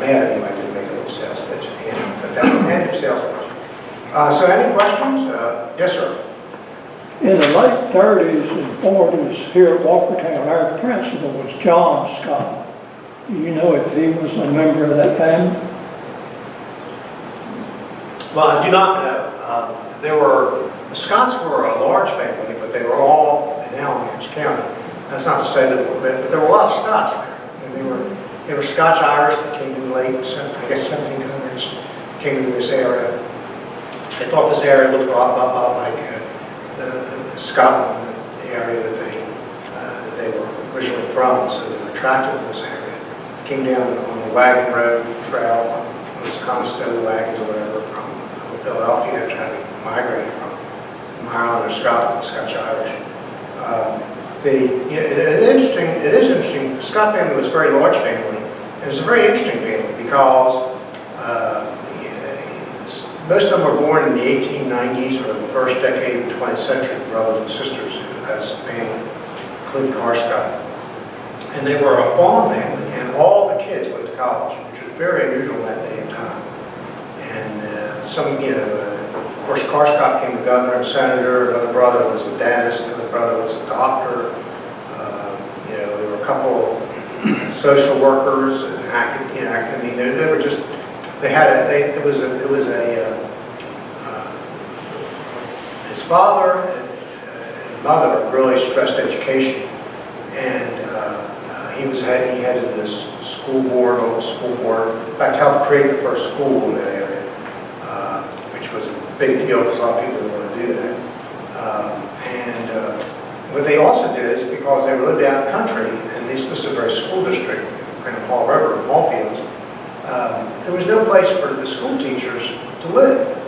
mad at me if I didn't make a little sales pitch at the end, but that's the end of sales pitch. So any questions? Yes, sir. In the late 30s and 40s here at Walkertown, our principal was John Scott. Do you know if he was a member of that family? Well, I do not know. The Scotts were a large family, but they were all in Alamance County. That's not to say that, but there were a lot of Scots there. And they were Scotch-Irish that came in late, I guess, 1700s, came into this area. They thought this area looked a lot like the Scotland, the area that they were originally from, so they were attracted to this area. Came down on the wagon road trail, those Conestoga wagons or whatever, from Philadelphia after having migrated from Ireland or Scotland, Scotch-Irish. It is interesting. The Scott family was a very large family, and it was a very interesting family because most of them were born in the 1890s or the first decade of the 20th century, brothers and sisters as a family, including Scott. And they were a farm family, and all the kids went to college, which was very unusual in that day and time. And of course, Scott became a governor and senator. Another brother was a dentist. Another brother was a doctor. There were a couple of social workers, and they were just. His father and mother really stressed education, and he headed this local school board. In fact, helped create the first school in that area, which was a big deal because a lot of people didn't want to do that. What they also did is because they lived out in the country, and this was a very school district, Grand Paul River, Ballfields, there was no place for the school teachers to live.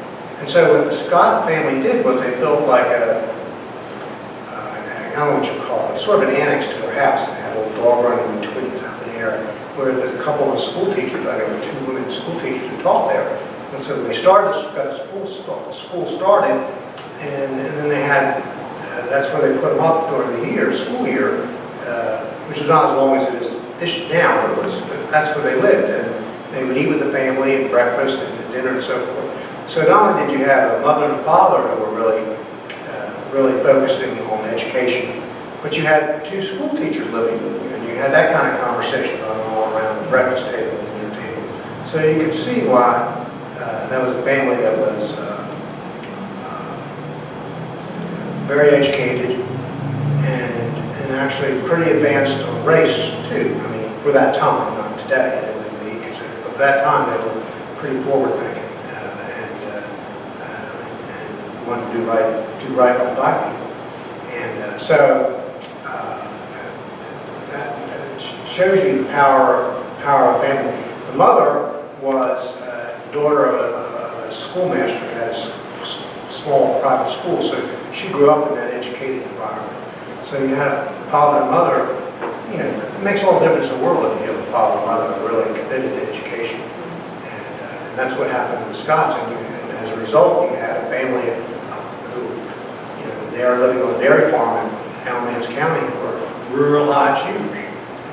And so what the Scott family did was they built like I don't know what you call it, sort of an annex to their house. They had a little dog run in between up in the area where a couple of school teachers, there were 2 women school teachers who taught there. And so they got the school started, and then they had, that's where they put them up during the school year, which is not as long as it is now, but that's where they lived. And they would eat with the family at breakfast and dinner and so forth. So not only did you have a mother and father who were really focusing on education, but you had 2 school teachers living with you, and you you had that kind of conversation going on around the breakfast table and the dinner table. So you could see why that was a family that was very educated and actually pretty advanced on race too. I mean, for that time, not today, they wouldn't be considered, but at that time they were pretty forward thinking and wanted to do right by black people. And so that shows you the power of family. The mother was the daughter of a schoolmaster who had a small private school, so she grew up in that educated environment. So you have a father and mother, you know, it makes all the difference in the world if you have a father and mother who are really committed to education. And that's what happened in Wisconsin. And as a result, you had a family who, you know, they are living on a dairy farm in Alamance County for rural lives huge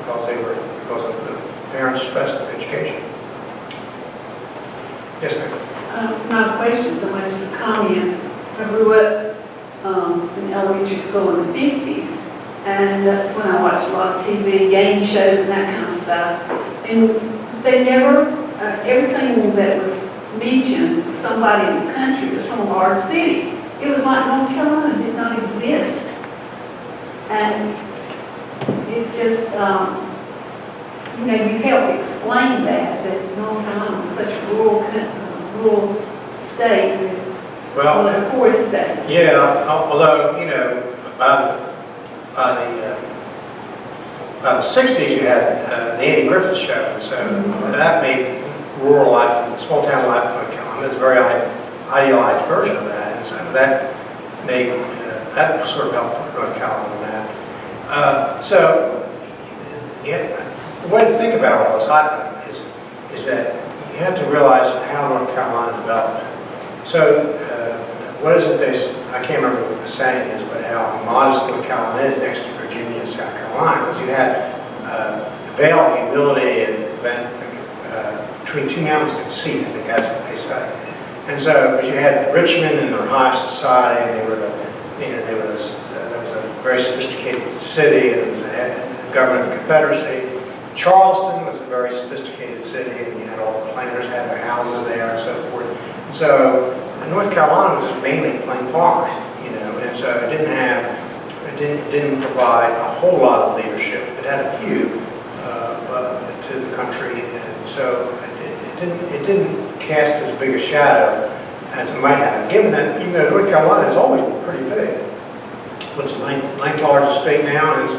because of the parents' stress of education. Yes, ma'am. My question so much as a comment. I grew up in elementary school in the 50s, and that's when I watched a lot of TV, game shows, and that kind of stuff. And they never, everything that was mentioned, somebody in the country was from a large city. It was like North Carolina did not exist. And it just, you know, you helped explain that North Carolina was such a rural state. Well, One of the poorest states. yeah, although, you know, by the 60s you had the Andy Griffith Show, and so that made rural life, small town life in North Carolina, it's a very idealized version of that, and so that made, that sort of helped put North Carolina on the map. So, yeah, the way to think about all this, I think, is that you have to realize how North Carolina developed. So, what is it I can't remember what the saying is, but how modest North Carolina is next to Virginia and South Carolina, because you had the veil of humility and between two mountains conceit, I think that's what they say. And so, because you had Richmond and their high society, and that was a very sophisticated city, and it was the government of the Confederacy. Charleston was a very sophisticated city, and you had all the planters had their houses there and so forth. And so North Carolina was mainly plain farmers, you know, and so it didn't provide a whole lot of leadership. It had a few to the country, and so it didn't cast as big a shadow as it might have. Given that, even though North Carolina has always been pretty big, what's the ninth largest state now, and it's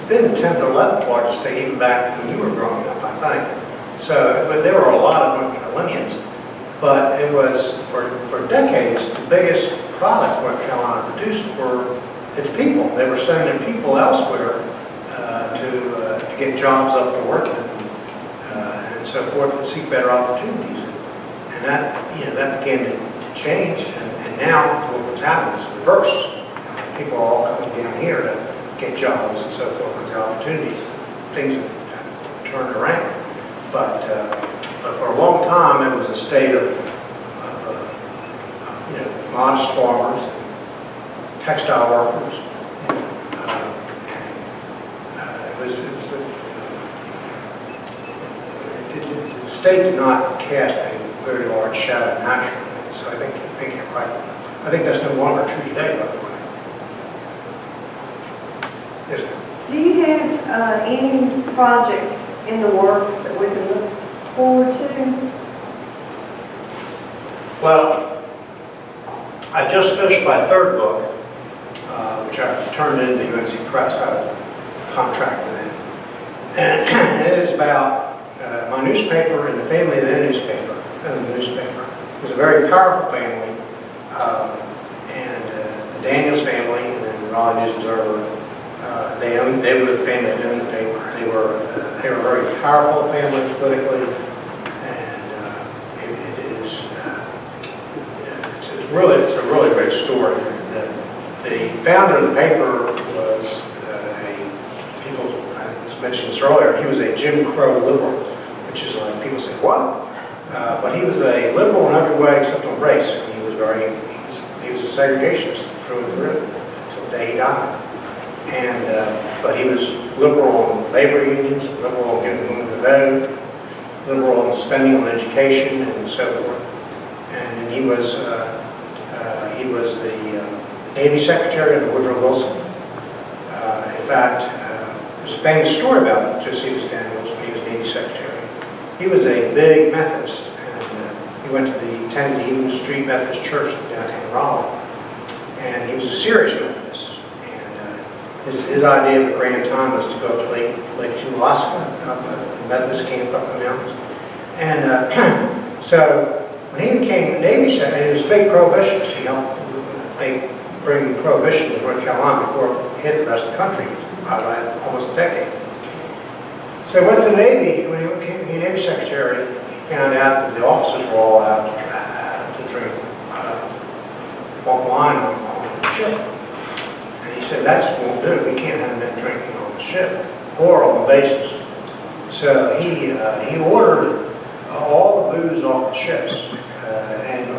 been the 10th or 11th largest state even back when you were growing up, I think. So, but there were a lot of North Carolinians. But it was, for decades, the biggest products North Carolina produced were its people. They were sending their people elsewhere to get jobs up north and so forth, to seek better opportunities. And that, you know, that began to change. And now what's happening is reversed. People are all coming down here to get jobs and so forth, because the opportunities, things have turned around. But for a long time, it was a state of you know, modest farmers, textile workers. The state did not cast a very large shadow nationally. So I think you're right. I think that's no longer true today, by the way. Yes, ma'am. Do you have any projects in the works that we can look forward to? Well, I just finished my third book, which I turned in to UNC Press. I had a contract with them. And it is about my newspaper and the family of the newspaper. It was a very powerful family. And the Daniels family and then the Raleigh News Observer, they were the family that owned the paper. They were a very powerful family politically. It's a really great story. The founder of the paper was I mentioned this earlier, he was a Jim Crow liberal, which is like, people say, what? But he was a liberal in every way except on race. And he was a segregationist through and through until the day he died. And, but he was liberal on labor unions, liberal on getting women to vote, liberal on spending on education and so forth. And he was the Navy Secretary under Woodrow Wilson. In fact, there's a famous story about Josephus Daniels when he was Navy Secretary. He was a big Methodist, and he went to the 10 Evening Street Methodist Church in downtown Raleigh. And he was a serious Methodist. And his idea of a grand time was to go up to Lake Junaluska, a Methodist camp up in the mountains. And so when he became Navy Secretary, he was a big prohibitionist. He helped bring prohibition to North Carolina before it hit the rest of the country, almost a decade. So he went to the Navy. When he became Navy Secretary, he found out that the officers were all out to drink, walk wine on the ship. And he said, that's what we'll do. We can't have men drinking on the ship or on the bases. So he ordered all the booze off the ships, and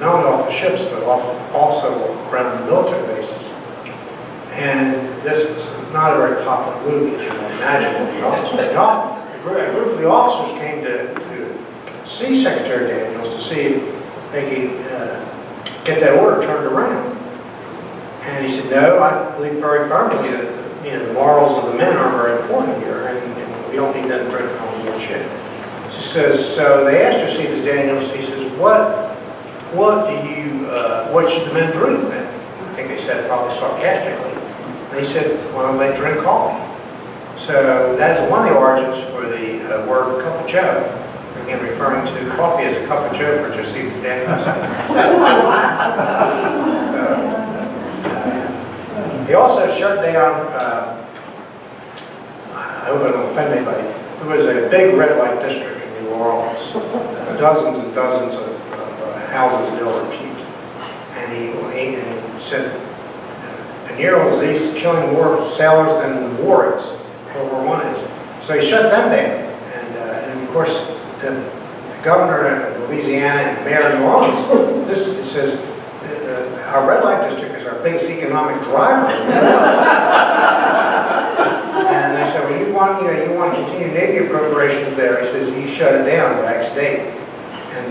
not only off the ships, but also around the military bases. And this is not a very popular movie, as you can imagine. A group of the officers came to see Secretary Daniels to see if they could get that order turned around. And he said, no, I believe very firmly that the morals of the men are very important here, and we don't need them drinking on board ship. She says, so they asked Josephus Daniels, he says, what should the men drink then? I think they said probably sarcastically. And he said, well, they drink coffee. So that is one of the origins for the word cup of joe. Again, referring to coffee as a cup of joe for Josephus Daniels. He also shut down, I hope I don't offend anybody, there was a big red light district in New Orleans. Dozens and dozens of houses ill repute. And he said, a neural disease is killing more sailors than the war is, World War I is. So he shut them down. And of course, the governor of Louisiana and the mayor of New Orleans, it says, our red light district is our biggest economic driver. And they said, well, you want to continue Navy appropriations there. He says, you shut it down by X date. And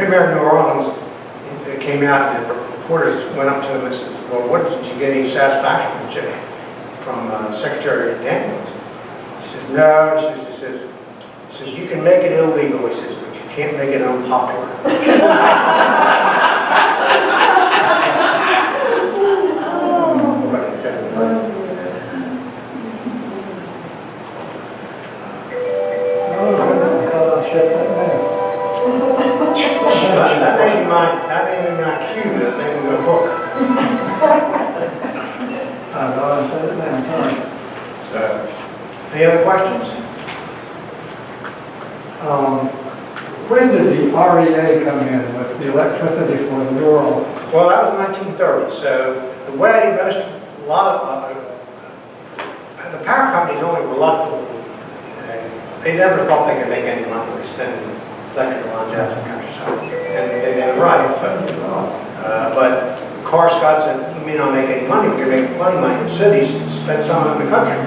the mayor of New Orleans came out, and the reporters went up to him and said, well, what did you get any satisfaction from Secretary Daniels? He says, no. He says, you can make it illegal, he says, but you can't make it unpopular. That ain't in my cue, that ain't in the book. So, any other questions? When did the REA come in with the electricity for the New Orleans? Well, that was 1930. So the way the power companies only reluctantly, they never thought they could make any money by spending electric lines out in the countryside. And they never right, but Carr Scott said, you may not make any money, we can make plenty of money in the cities, spend some in the country.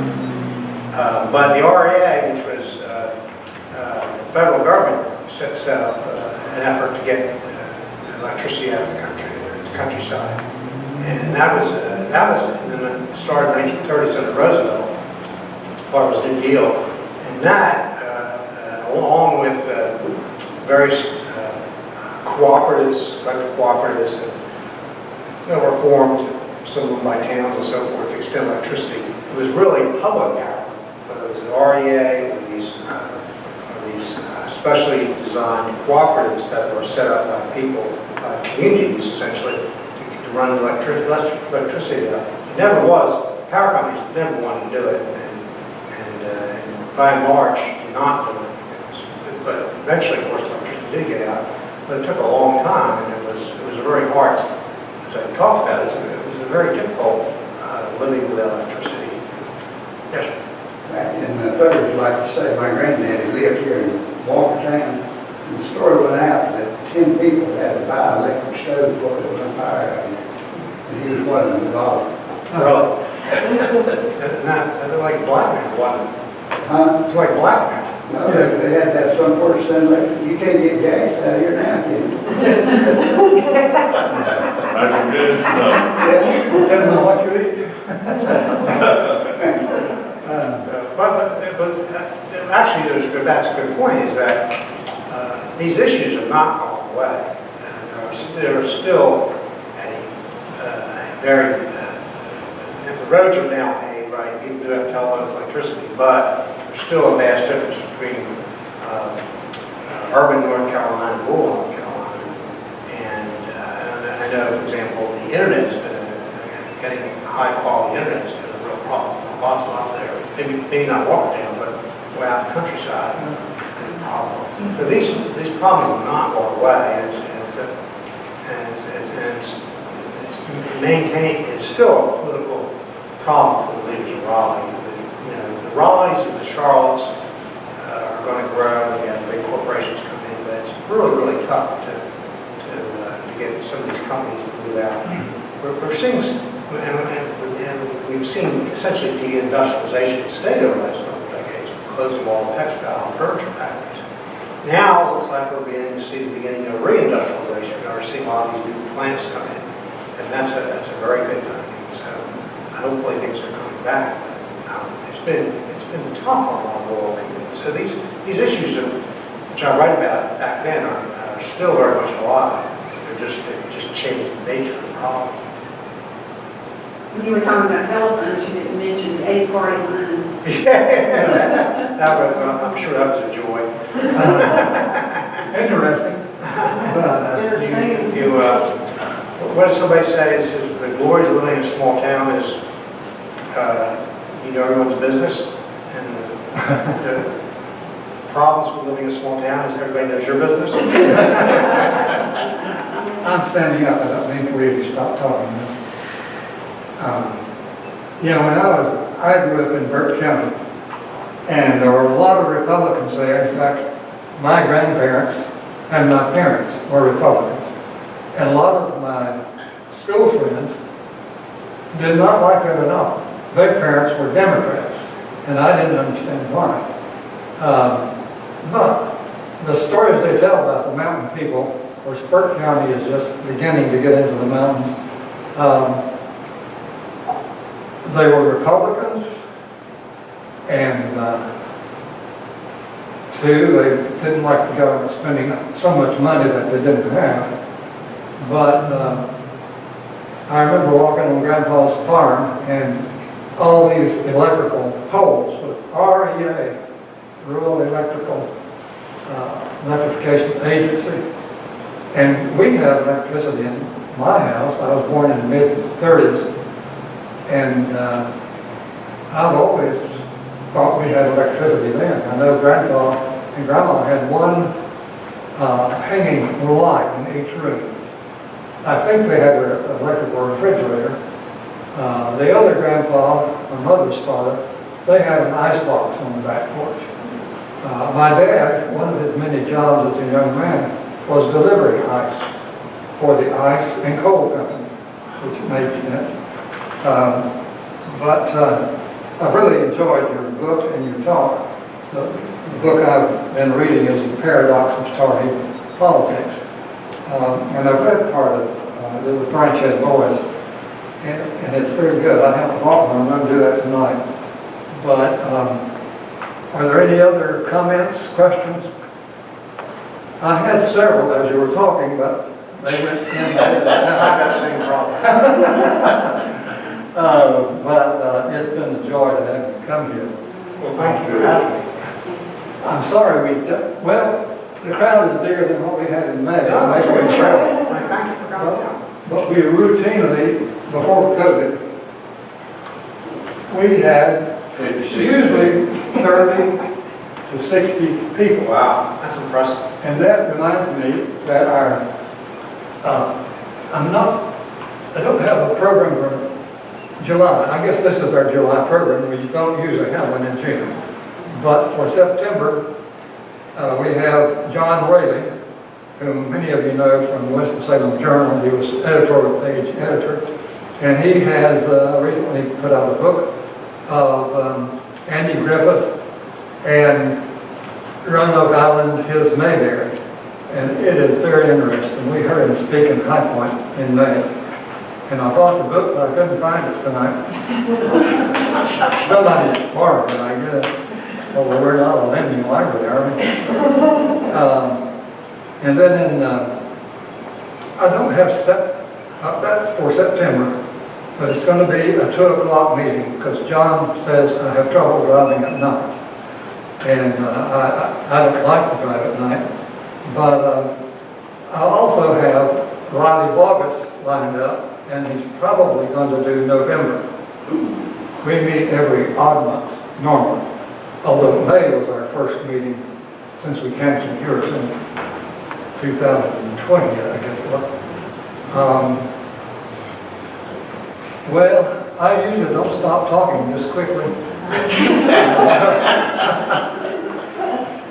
But the REA, which was the federal government, set up an effort to get electricity out of the countryside. And that was in the start of the 1930s under Roosevelt, part of his New Deal. And that, along with various cooperatives, electric cooperatives that were formed, some of them by towns and so forth, to extend electricity. It was really public power, whether it was the REA or these specially designed cooperatives that were set up by people, communities essentially, to run electricity out. It never was, power companies never wanted to do it, and by and large, did not do it. But eventually, of course, electricity did get out. But it took a long time, and it was a very hard, as I talked about it, it was a very difficult living without electricity. Yes, sir. Back in the 30s, like you say, my granddaddy lived here in Walkertown, and the story went out that 10 people had to buy an electric stove before there was a fire out here. And he was one of them involved. Really? they're like blackmail, wasn't it? It's like blackmail. No, they had that some person, like, you can't get gas out here now, can you? That's good, no. Depends on what you eat. Actually, that's a good point, is that these issues have not gone away. There are still a very, the roads are now paved, right? People do have telephone, electricity, but there's still a vast difference between urban North Carolina and rural North Carolina. And I know, for example, the internet has been, getting high quality internet has been a real problem. Lots and lots of areas. Maybe not Walkertown, but way out in the countryside, it's been a problem. So these problems have not gone away. It's still a political problem for the leaders of Raleigh. The Raleighs and the Charlottes are going to grow. You have big corporations come in, but it's really, really tough to get some of these companies to move out. We're seeing, and we've seen essentially de-industrialization of the state over the last couple of decades, closing all the textile and furniture factories. Now it looks like we're beginning to see the beginning of reindustrialization. We're seeing a lot of these new plants come in, and that's a very good thing. So hopefully things are coming back. But it's been tough on our rural communities. So these issues, which I write about back then, are still very much alive. They've just changed the nature of the problem. When you were talking about telephones, you didn't mention the 8-party line. That was, I'm sure that was a joy. Interesting. What did somebody say? It says the glories of living in a small town is you know everyone's business, and the problems with living in a small town is everybody knows your business. I'm standing up, I don't mean for you to stop talking. When I grew up in Burke County, and there were a lot of Republicans there. In fact, my grandparents and my parents were Republicans. And a lot of my school friends did not like it at all. Their parents were Democrats, and I didn't understand why. But the stories they tell about the mountain people, of course, Burke County is just beginning to get into the mountains. They were Republicans, and two, they didn't like the government spending so much money that they didn't have. But I remember walking on Grandpa's farm, and all these electrical poles with REA, Rural Electrification Agency. And we had electricity in my house. I was born in the mid-30s. And I've always thought we had electricity then. I know Grandpa and Grandma had one hanging light in each room. I think they had an electrical refrigerator. The other grandpa, my mother's father, they had an icebox on the back porch. My dad, one of his many jobs as a young man, was delivering ice for the Ice and Coal Company, which made sense. But I've really enjoyed your book and your talk. The book I've been reading is The Paradox of Tarheel Politics. And I've read part of it, the Branchhead Boys, and it's very good. I haven't bought one, I'm going to do that tonight. But are there any other comments, questions? I had several as you were talking, but they went in and out. I got the same problem. But it's been a joy to have you come here. Well, thank you for having me. I'm sorry well, the crowd is bigger than what we had in May. No, Maybe we that's traveled. right. Thank you for coming down. But we routinely, before COVID, we had usually 30 to 60 people. Wow, that's impressive. And that reminds me that I don't have a program for July. I guess this is our July program. We don't usually have one in June. But for September, we have John Whaley, whom many of you know from the Winston-Salem Journal. He was editorial page editor. And he has recently put out a book of Andy Griffith and Roanoke Island, his Mayberry. And it is very interesting. We heard him speak in High Point in May. And I bought the book, but I couldn't find it tonight. Somebody's smart, and I guess. Well, we're not a lending library, are we? And then I don't have that's for September, but it's going to be a 2 o'clock meeting because John says I have trouble driving at night. And I don't like to drive at night. But I also have Riley Bogus lined up, and he's probably going to do November. We meet every odd month normally, although May was our first meeting since we canceled yours in 2020, I guess it was. Well, I usually don't stop talking this quickly.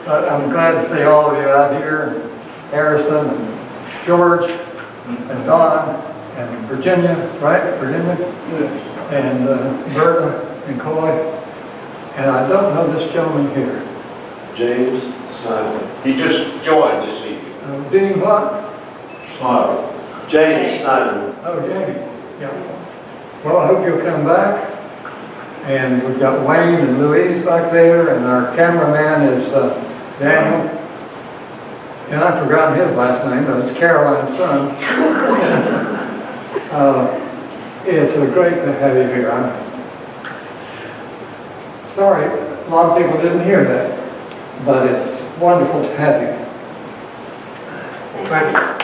But I'm glad to see all of you out here, and Harrison, and George, and Don, and Virginia, right? Virginia? And Berta, and Coy. And I don't know this gentleman here. James Snyder. He just joined this evening. Dean what? Snyder. James Snyder. Oh, Jamie. Yeah. Well, I hope you'll come back. And we've got Wayne and Louise back there, and our cameraman is Daniel. And I've forgotten his last name, but it's Caroline's son. It's great to have you here. I'm sorry, a lot of people didn't hear that, but it's wonderful to have you. Well, thank you.